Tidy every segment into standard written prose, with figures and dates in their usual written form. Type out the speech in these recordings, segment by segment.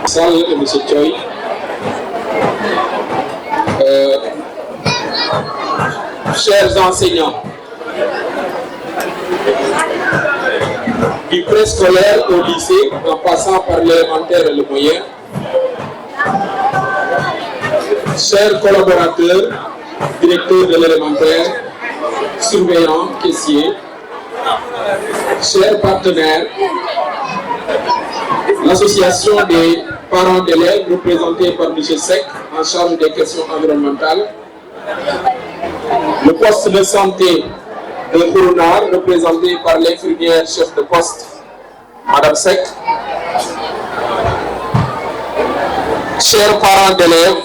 Salut et M. Choi. Chers enseignants, du préscolaire au lycée, en passant par l'élémentaire et le moyen, chers collaborateurs, directeurs de l'élémentaire, surveillants, caissiers, chers partenaires, l'association des parents d'élèves représentée par M. Sek en charge des questions environnementales, le poste de santé de Kourounar représenté par l'infirmière chef de poste Mme Sek, chers parents d'élèves,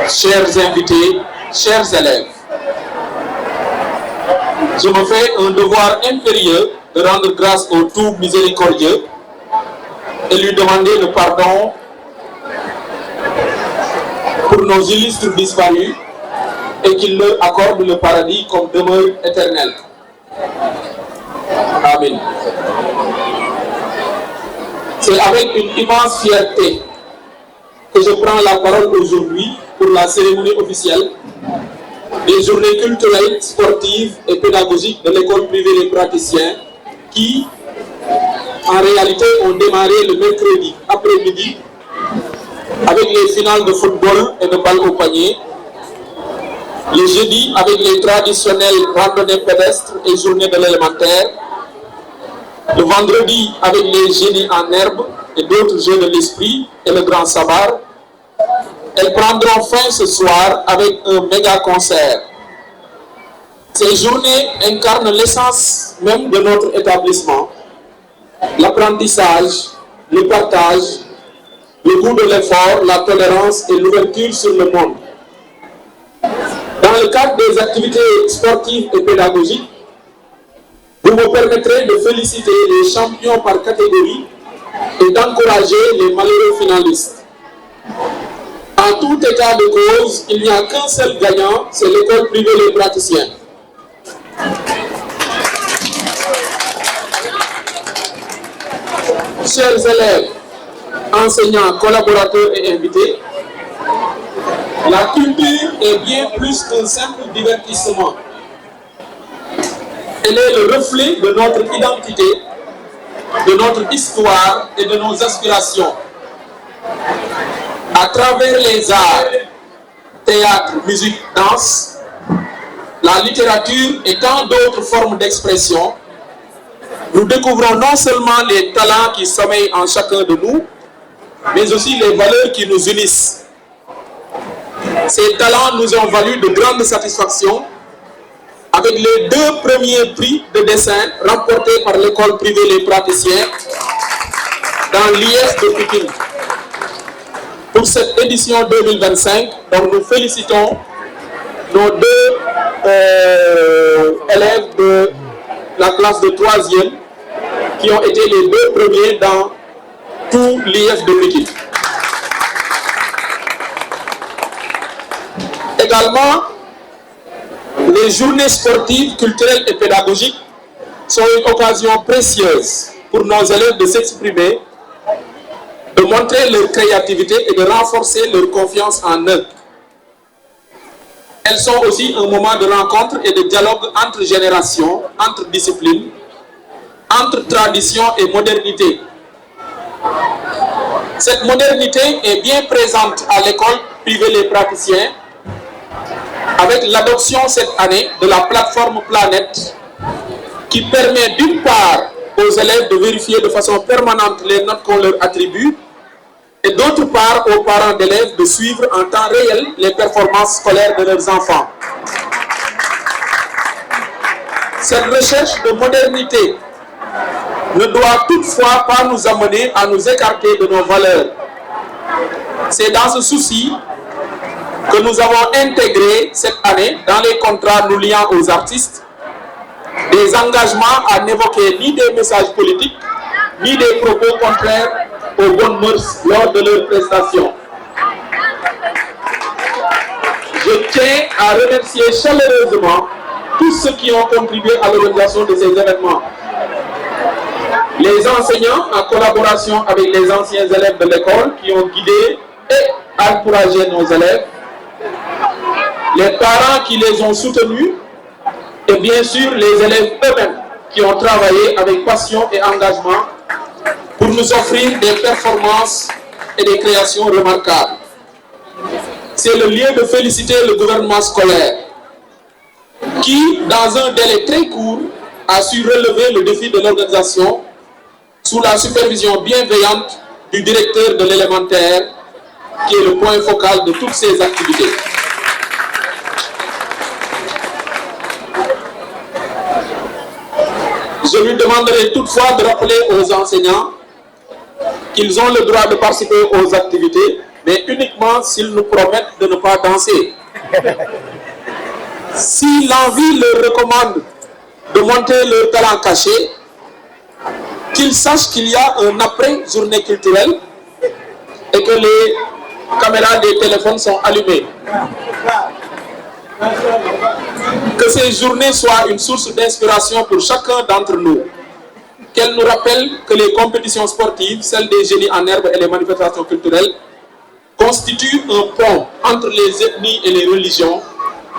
chers invités, chers élèves, je me fais un devoir impérieux de rendre grâce au tout miséricordieux et lui demander le pardon pour nos illustres disparus et qu'il leur accorde le paradis comme demeure éternelle. Amen. C'est avec une immense fierté que je prends la parole aujourd'hui pour la cérémonie officielle des journées culturelles, sportives et pédagogiques de l'école privée des praticiens qui, en réalité, ont démarré le mercredi après-midi avec les finales de football et de balle au panier, le jeudi avec les traditionnelles randonnées pédestres et journées de l'élémentaire, le vendredi avec les génies en herbe et d'autres jeux de l'esprit et le grand sabar. Elles prendront fin ce soir avec un méga concert. Ces journées incarnent l'essence même de notre établissement, l'apprentissage, le partage, le goût de l'effort, la tolérance et l'ouverture sur le monde. Dans le cadre des activités sportives et pédagogiques, vous me permettrez de féliciter les champions par catégorie et d'encourager les malheureux finalistes. En tout état de cause, il n'y a qu'un seul gagnant, c'est l'école privée Les Praticiens. Chers élèves, enseignants, collaborateurs et invités, la culture est bien plus qu'un simple divertissement. Elle est le reflet de notre identité, de notre histoire et de nos aspirations. À travers les arts, théâtre, musique, danse, la littérature et tant d'autres formes d'expression, nous découvrons non seulement les talents qui sommeillent en chacun de nous, mais aussi les valeurs qui nous unissent. Ces talents nous ont valu de grandes satisfactions avec les 2 premiers prix de dessin remportés par l'école privée Les Praticiens dans l'IF de Pékin. Pour cette édition 2025, donc nous félicitons nos 2 élèves de la classe de 3e qui ont été les 2 premiers dans tout l'IF de Pékin. Également, les journées sportives, culturelles et pédagogiques sont une occasion précieuse pour nos élèves de s'exprimer, de montrer leur créativité et de renforcer leur confiance en eux. Elles sont aussi un moment de rencontre et de dialogue entre générations, entre disciplines, entre tradition et modernité. Cette modernité est bien présente à l'école privée Les Praticiens avec l'adoption cette année de la plateforme Planète qui permet d'une part aux élèves de vérifier de façon permanente les notes qu'on leur attribue et d'autre part aux parents d'élèves de suivre en temps réel les performances scolaires de leurs enfants. Cette recherche de modernité ne doit toutefois pas nous amener à nous écarter de nos valeurs. C'est dans ce souci que nous avons intégré cette année dans les contrats nous liant aux artistes des engagements à n'évoquer ni des messages politiques, ni des propos contraires aux bonnes mœurs lors de leurs prestations. Je tiens à remercier chaleureusement tous ceux qui ont contribué à l'organisation de ces événements. Les enseignants, en collaboration avec les anciens élèves de l'école, qui ont guidé et encouragé nos élèves, les parents qui les ont soutenus, et bien sûr les élèves eux-mêmes qui ont travaillé avec passion et engagement pour nous offrir des performances et des créations remarquables. C'est le lieu de féliciter le gouvernement scolaire qui, dans un délai très court, a su relever le défi de l'organisation sous la supervision bienveillante du directeur de l'élémentaire, qui est le point focal de toutes ces activités. Je lui demanderai toutefois de rappeler aux enseignants qu'ils ont le droit de participer aux activités, mais uniquement s'ils nous promettent de ne pas danser. Si l'envie leur recommande de monter leur talent caché, qu'ils sachent qu'il y a un après-journée culturelle et que les caméras des téléphones sont allumées. Que ces journées soient une source d'inspiration pour chacun d'entre nous. Qu'elles nous rappellent que les compétitions sportives, celles des génies en herbe et les manifestations culturelles, constituent un pont entre les ethnies et les religions,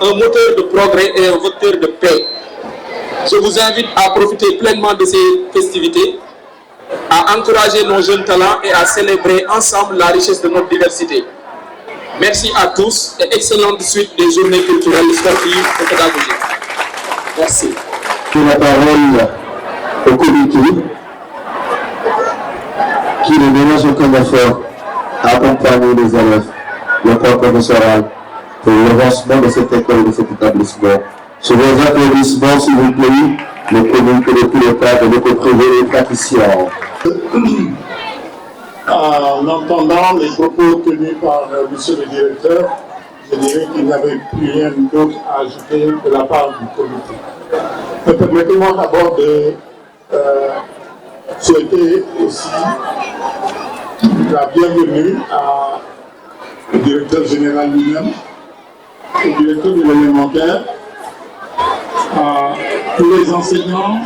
un moteur de progrès et un vecteur de paix. Je vous invite à profiter pleinement de ces festivités, à encourager nos jeunes talents et à célébrer ensemble la richesse de notre diversité. Merci à tous et excellente suite des journées culturelles, sportives et pédagogiques. Merci. La parole au comité qui ne ménage aucun effort à accompagner les élèves, le corps professoral pour l'avancement de cette école et de cet établissement. Sur vos applaudissements, s'il vous plaît, le comité de pilotage de l'école privée et praticiens. En entendant les propos tenus par monsieur le directeur, je dirais qu'il n'y avait plus rien d'autre à ajouter de la part du comité. Permettez-moi d'abord de souhaiter aussi la bienvenue au directeur général lui-même, au directeur de l'élémentaire, à tous les enseignants,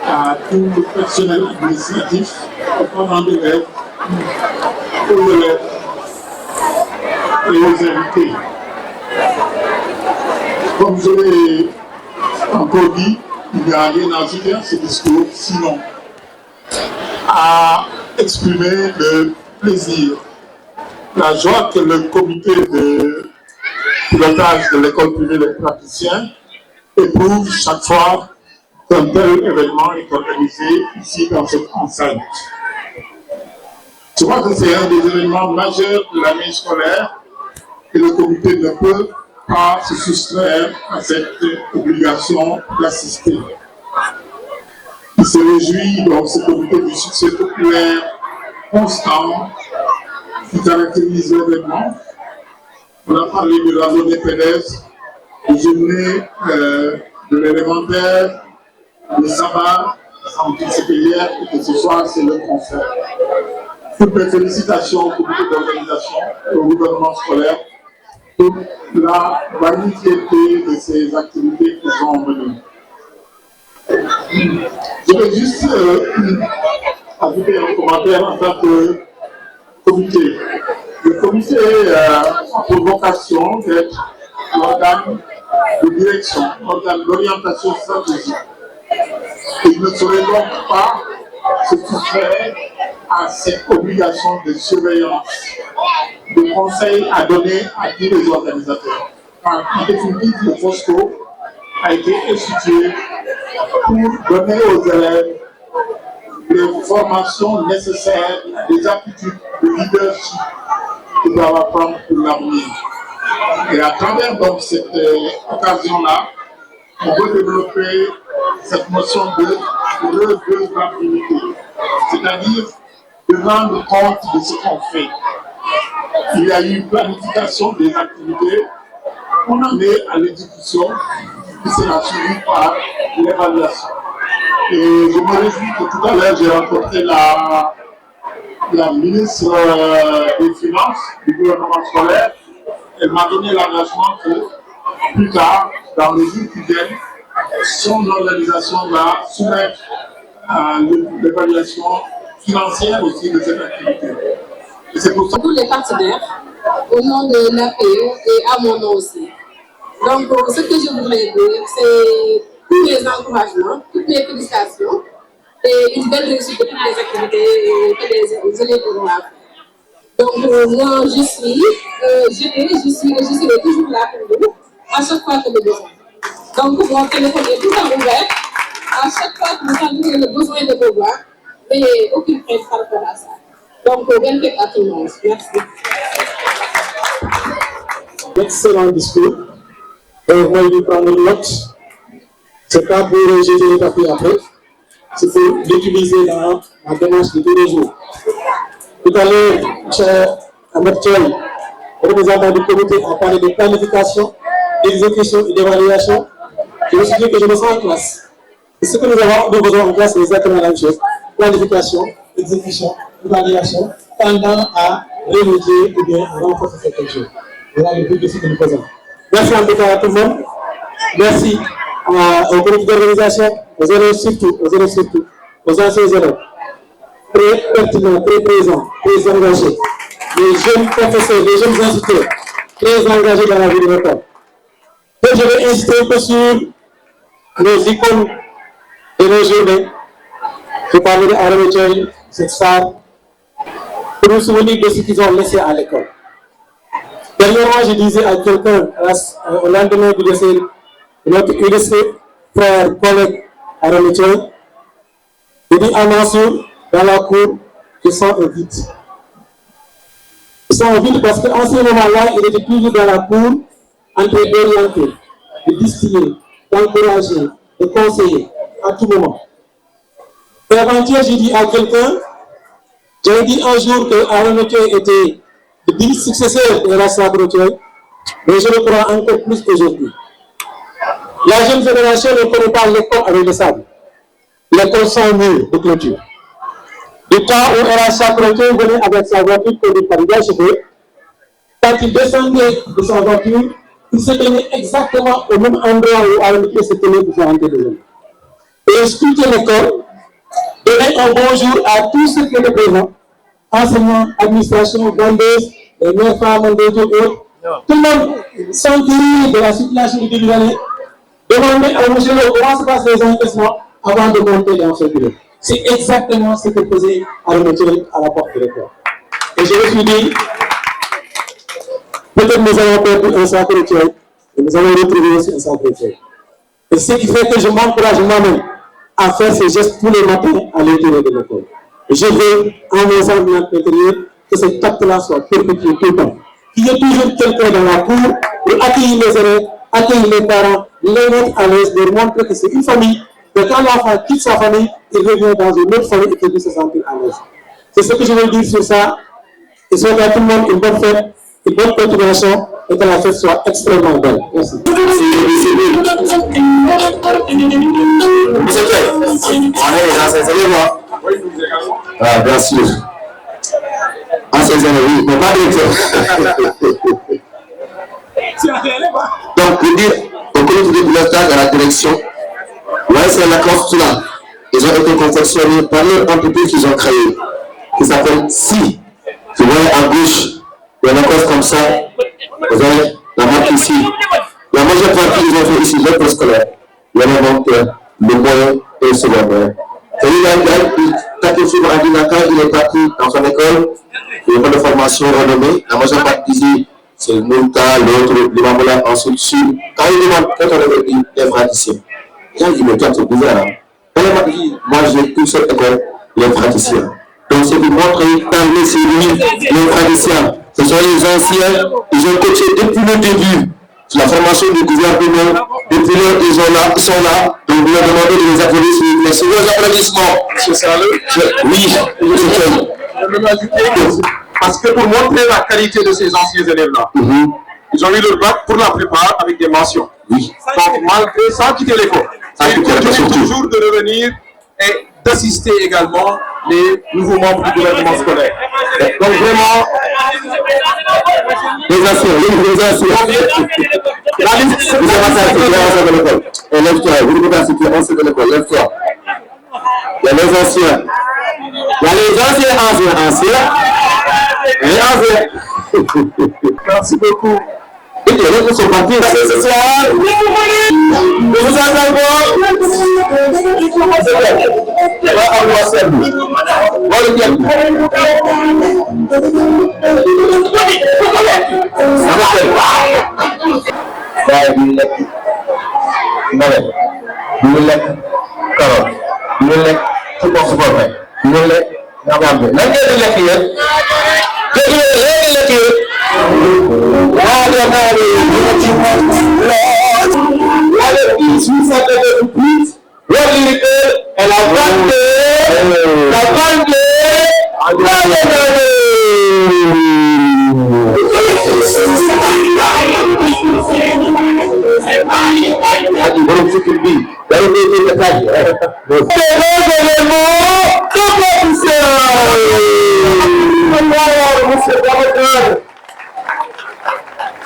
à tout le personnel administratif, aux parents d'élèves, aux élèves et aux invités. Comme je l'ai encore dit, il n'y a rien à ajouter à ce discours, sinon à exprimer le plaisir, la joie que le comité de pilotage de l'école privée des praticiens éprouve chaque fois qu'un tel événement est organisé ici dans cette enceinte. Je crois que c'est un des événements majeurs de l'année scolaire et le comité ne peut pas se soustraire à cette obligation d'assister. Il se réjouit donc ce comité du succès populaire constant qui caractérise l'événement. On a parlé de la journée pédestre, de journée de l'élémentaire, le sabbat, c'était hier et que ce soir c'est le concert. Toutes mes félicitations au comité d'organisation et au gouvernement scolaire pour la magnifiété de ces activités qui sont menées. Je vais juste ajouter un commentaire en tant que comité. Le comité a pour vocation d'être l'organe de direction, l'organe d'orientation stratégique. Et il ne saurait donc pas se soustraire à cette obligation de surveillance, de conseil à donner à tous les organisateurs. En définitive, le FOSCO a été institué pour donner aux élèves les formations nécessaires, les aptitudes de leadership qu'ils doivent apprendre pour l'avenir. Et à travers donc cette occasion-là, on veut développer cette notion de redevabilité, c'est-à-dire de rendre compte de ce qu'on fait. Il y a eu une planification des activités, on en est à l'exécution, qui sera suivie par l'évaluation. Et je me réjouis que tout à l'heure j'ai rencontré la ministre des Finances du gouvernement scolaire. Elle m'a donné l'engagement que plus tard, dans les jours qui viennent, son organisation va soumettre à l'évaluation financière aussi de cette activité. Et c'est pour ça. Tous les partenaires, au nom de l'APE et à mon nom aussi. Donc, ce que je voudrais dire, c'est tous mes encouragements, toutes mes félicitations et une belle réussite de toutes les activités que les élèves vont faire. Donc, moi, je suis et je serai toujours là pour vous, à chaque fois que le besoin. Donc, mon téléphone est tout le temps ouvert. À chaque fois que vous avez le besoin de me voir, n'ayez aucune crainte par rapport à ça. Donc, bonne fête à tout le monde. Merci. Excellent discours. Donc, moi, je vais prendre une note. Ce n'est pas pour jeter les papiers après, c'est pour l'utiliser dans ma démarche de tous les jours. Tout à l'heure, cher Ahmed Thioye, représentant du comité, a parlé de planification, d'exécution et d'évaluation. Je me suis dit que je me sens en classe. Et ce que nous avons besoin en classe, c'est exactement la même chose. Planification, exécution, évaluation, tendant à remédier ou bien à renforcer cette culture. Voilà le but de ce que nous faisons. Merci en tout cas à tout le monde. Merci au comité d'organisation, aux élèves surtout, aux anciens élèves. Très pertinents, très présents, très engagés. Les jeunes professeurs, les jeunes instituteurs, très engagés dans la vie de l'école. Donc je vais insister un peu sur nos icônes et nos journées. Je parlerai à Ahmed Thioye, cette star, pour nous souvenir de ce qu'ils ont laissé à l'école. Dernièrement, je disais à quelqu'un, au lendemain du décès de notre illustre frère, collègue Ahmed Thioye, il dit à Mansour, dans la cour, je sens un vide. Je sens un vide parce qu'en ce moment-là, il était toujours dans la cour, en train d'orienter, de distiller, d'encourager, de conseiller, à tout moment. Et avant-hier, j'ai dit à quelqu'un, j'ai dit un jour que Ahmed Thioye était le digne successeur de Rassa Thioye, mais je le crois encore plus aujourd'hui. La jeune génération ne connaît pas l'école avec le sable. L'école sans mur de clôture. Du temps où Rassa Thioye venait avec sa voiture conduite par des cheveux, quand il descendait de sa voiture, il se tenait exactement au même endroit où Ahmed Thioye se tenait pour faire entrer les jeunes. Et expliquer l'école, donner un bonjour à tous ceux qui étaient présents, enseignants, administration, vendeuses, les mères femmes, les autres. Tout le monde s'enquérir de la situation du début d'année, demander à M. Le comment se passent les encaissements avant de monter dans ce bureau. C'est exactement ce que faisait Ahmed Thioye à la porte de l'école. Et je me suis dit, peut-être nous avons perdu un sacré Thioye, et nous allons retrouver aussi un sacré Thioye. Et ce qui fait que je m'encourage moi-même à faire ces gestes tous les matins à l'intérieur de l'école. Je veux, en mes enseignements intérieurs, que cet acte-là soit perpétué tout le temps. Qu'il y ait toujours quelqu'un dans la cour pour accueillir les élèves, accueillir les parents, les mettre à l'aise, leur montrer que c'est une famille, que quand l'enfant quitte sa famille, il revient dans une autre famille et qu'il puisse se sentir à l'aise. C'est ce que je veux dire sur ça. Et souhaite à tout le monde une bonne fête, une bonne continuation et que la fête soit extrêmement belle. Merci. Ah, bien sûr. Anciens élèves, oui, mais pas directeur. Donc, pour dire au comité de pilotage à la direction, ouais, c'est la clause là. Ils ont été confectionnés par leur entreprise qu'ils ont créée, qui s'appelle SI. Vous voyez à gauche, il y a une clause comme ça. Vous avez la marque ici. La majeure partie, ils ont fait ici l'école scolaire, l'élémentaire, le moyen et le secondaire. Il est parti dans son école, il a de formation renommée. La majeure partie ici, c'est le Mouta, l'autre, l'Imamboula, ensuite sur. Quand il demande, quand on avait dit les praticiens, il dit, mais toi, c'est bizarre. Moi, j'ai une seule école, les praticiens. Donc, c'est pour montrer, parmi c'est lui, les praticiens. Ce sont les anciens, ils ont coaché depuis le début. C'est la formation du gouvernement, depuis lors ils sont là, donc vous leur demandez de les applaudir s'il vous plaît. C'est vos applaudissements. C'est ça, Oui, je vais m'ajouter parce que pour montrer la qualité de ces anciens élèves-là, ils ont eu leur bac pour la plupart avec des mentions. Oui. Donc, malgré sans quitter l'école. Ils continuent toujours de revenir et d'assister également les nouveaux membres du gouvernement scolaire. Donc vraiment, les anciens. La liste, c'est anciens de l'école. Et lève-toi, vous devez citer anciens de l'école, lève-toi. Il y a les anciens. Il y a les anciens. Les anciens. Merci beaucoup. Et les autres sont partis ce soir. Je vous attends.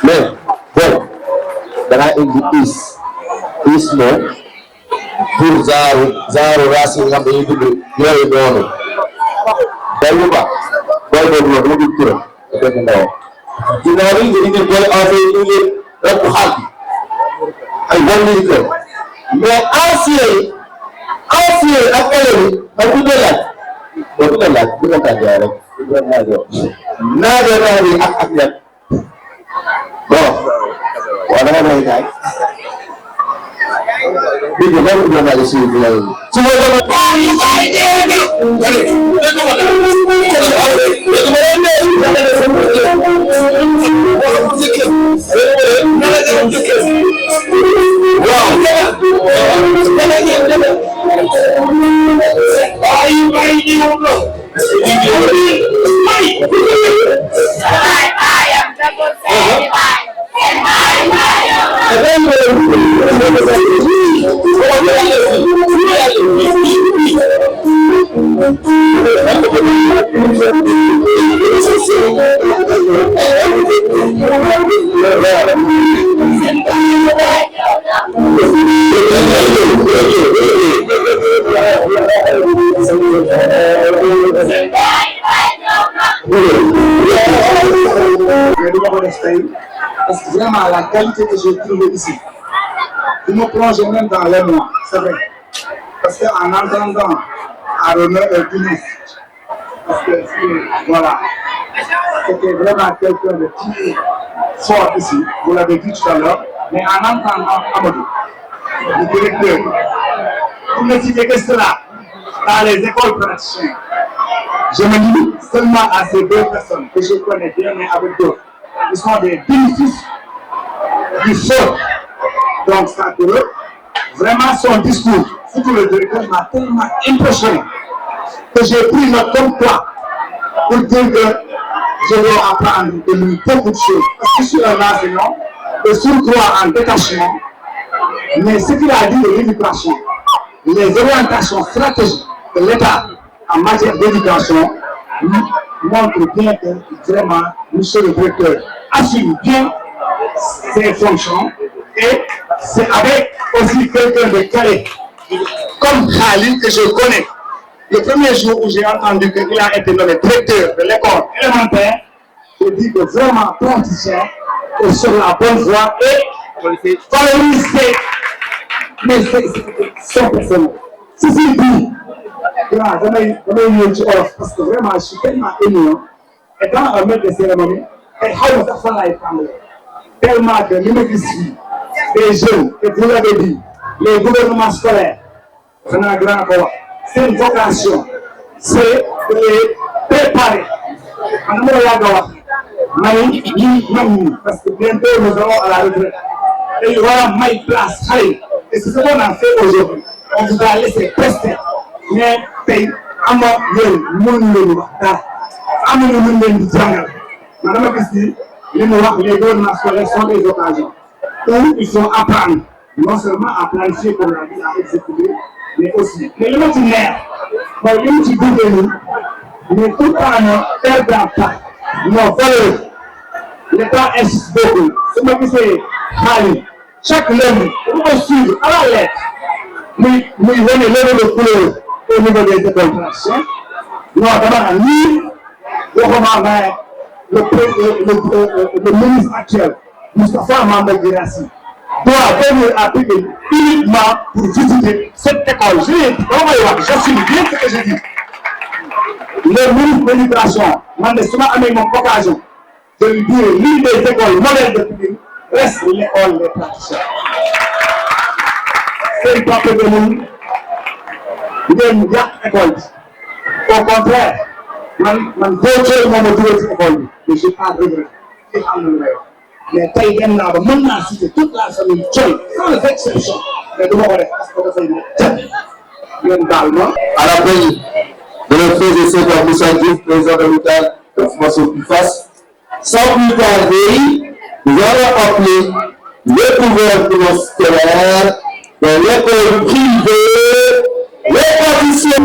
Mais bon, dara indi is moom pour genre race yi nga xam dañuy dund yooyu noonu dayu ba booy boobu noonu mu dul turam dëgg ndaw ginnaaw bi nga indi booy enfant yi ñu leen rek xaal bi ay bon liñ ko mais ancien yi ak élèves yi ak bu dee laaj boobu la laaj bu nga tàggee rek naa bi ak yan bon waaw da nga may gaay dégg nga loolu dina la suñu bilay su ma parce que vraiment la qualité que j'ai trouvée ici, il me plonge même dans les mois, c'est vrai. Parce qu'en entendant Arnaud et Tunis, parce que voilà, c'était vraiment quelqu'un de très fort ici, vous l'avez dit tout à l'heure, mais en entendant Amadou, le directeur, pour ne citer que cela, dans les écoles praticiennes, je me limite seulement à ces deux personnes que je connais bien, mais avec d'autres. Ils sont des bénéfices du feu. Donc, ça que vraiment son discours, surtout le directeur, m'a tellement impressionné que j'ai pris note comme toi pour dire que je dois apprendre de lui beaucoup de choses. Parce que je suis un enseignant de surcroît en détachement, mais ce qu'il a dit de l'éducation, les orientations stratégiques de l'État en matière d'éducation montrent bien que vraiment, monsieur le directeur assume bien ses fonctions et c'est avec aussi quelqu'un de calé comme Khalil que je connais. Le premier jour où j'ai entendu qu'il a été nommé directeur de l'école élémentaire, je dis que vraiment praticien est sur la bonne voie et valoriser mais c'est personnel. Ceci dit, parce que vraiment je suis tellement ému, étant un maître de cérémonie, et tellement que nous me ici, des jeunes, et vous l'avez dit, les gouvernements scolaires, c'est une vocation, c'est de les préparer. Parce que bientôt nous allons à la retraite. Et il y aura ma place. Et c'est ce qu'on a fait aujourd'hui. On vous a laissé prester. Mais pays, Madame Christie, les gouvernements scolaires sont des occasions où il faut apprendre, non seulement à planifier comme la vie, à exécuter, mais aussi. Mais le matin, mooy li mu ci duggee nii mais tout le temps ne perdra pas nos valeurs. L'État insiste beaucoup. su ma gisee xaalis chaque lundi bu ko suivre à la lettre muy wane lever de couleur au niveau des écoles traditionnelles non dama naan lii waxuma mais le ministre actuel Moustapha Mamba Guirassy doit venir à Pikine uniquement pour visiter cette école. J'assume bien ce que je dis. Le ministre de l'Éducation, man de su ma amee moom occasion de lui dire l'une des écoles modèles de Pikine reste l'école des praticiens. C'est pas que ngeen yàq école bi. Au contraire man boo cooy moom a dugal ci école bi mais j'ai pas regret ci xam na lu may wax. Mais tey dem naa ba mën naa citer toute la famille Thioye sans exception mais du ma ko def parce que dafay ngeen baal ma. À l'appel de notre frère et sœur Moussa Diouf, président de l'hôpital de formation PUFAS, sans plus tarder, nous allons appeler le gouvernement scolaire dans l'école privée, les praticiens.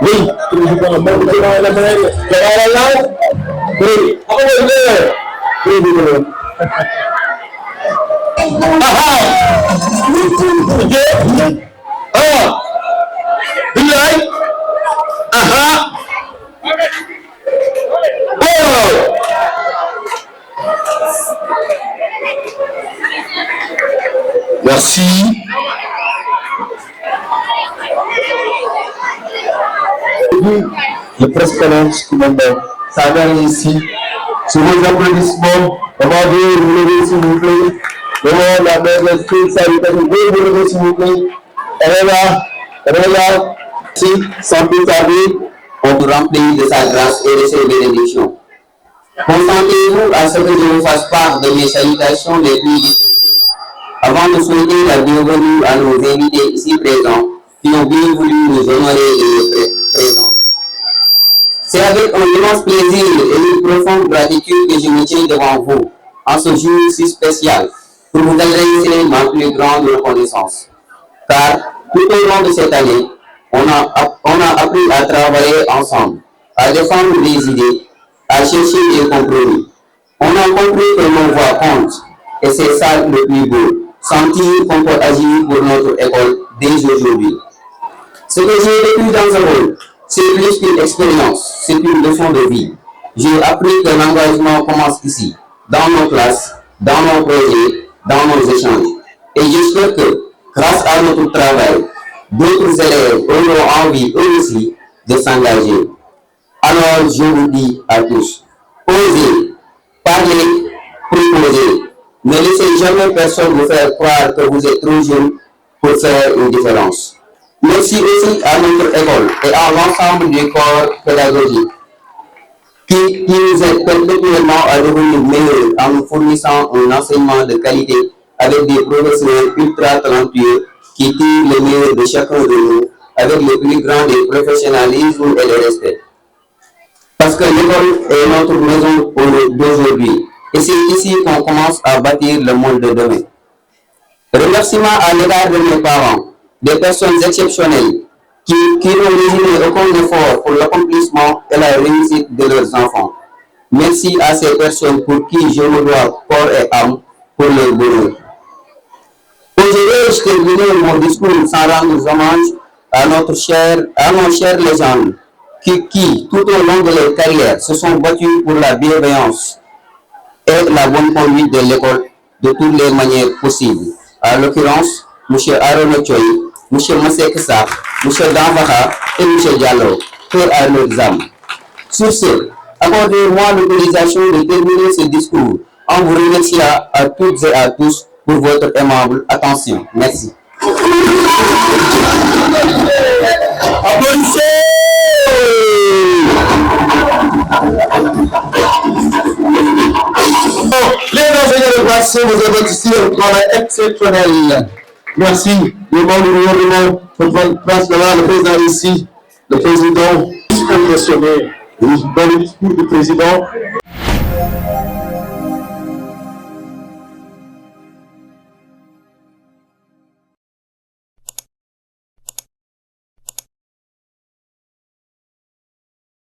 Oui, merci. Le préscolaire commandant, ça vient ici. Sur les applaudissements, on va vous lever s'il vous plaît. Devant la mère de Christ, salutations, vous lever s'il vous plaît. Elle est là. Si, sans plus tarder, on vous remplit de sa grâce et de ses bénédictions. Consentez-vous à ce que je vous fasse part de mes salutations les plus distinguées. Avant de souhaiter la bienvenue à nos invités ici présents, qui ont bien voulu nous honorer de leur présence. C'est avec un immense plaisir et une profonde gratitude que je me tiens devant vous, en ce jour si spécial, pour vous adresser ma plus grande reconnaissance. Car, tout au long de cette année, on a appris à travailler ensemble, à défendre des idées, à chercher des compromis. On a compris que nos voix comptent, et c'est ça le plus beau, sentir qu'on peut agir pour notre école dès aujourd'hui. Ce que j'ai vécu dans ce rôle, c'est plus qu'une expérience, c'est une leçon de vie. J'ai appris que l'engagement commence ici, dans nos classes, dans nos projets, dans nos échanges. Et j'espère que, grâce à notre travail, d'autres élèves auront envie eux aussi de s'engager. Alors je vous dis à tous, osez, parlez, proposez. Ne laissez jamais personne vous faire croire que vous êtes trop jeune pour faire une différence. Merci aussi à notre école et à l'ensemble du corps pédagogique qui nous aide perpétuellement à devenir meilleurs en nous fournissant un enseignement de qualité avec des professeurs ultra talentueux qui tirent le meilleur de chacun de nous avec le plus grand des professionnalismes et le respect. Parce que l'école est notre maison d'aujourd'hui et c'est ici qu'on commence à bâtir le monde de demain. Remerciements à l'égard de mes parents, des personnes exceptionnelles qui n'ont résumé aucun effort pour l'accomplissement et la réussite de leurs enfants. Merci à ces personnes pour qui je me dois corps et âme pour leur bonheur. Aujourd'hui, je termine mon discours sans rendre hommage à nos chères légendes qui, tout au long de leur carrière, se sont battus pour la bienveillance et la bonne conduite de l'école de toutes les manières possibles. À l'occurrence, M. Aaron Choy, M. Masek Sa, M. Danvaha et M. Diallo, pour à leurs âmes. Sur ce, accordez-moi l'autorisation de terminer ce discours en vous remerciant à toutes et à tous pour votre aimable attention. Merci. Applaudissez! Les enseignants de classe, vous avez ici un travail exceptionnel. Merci. Le membre du gouvernement, votre place là, le président ici, le président, impressionné. Dans le discours du président.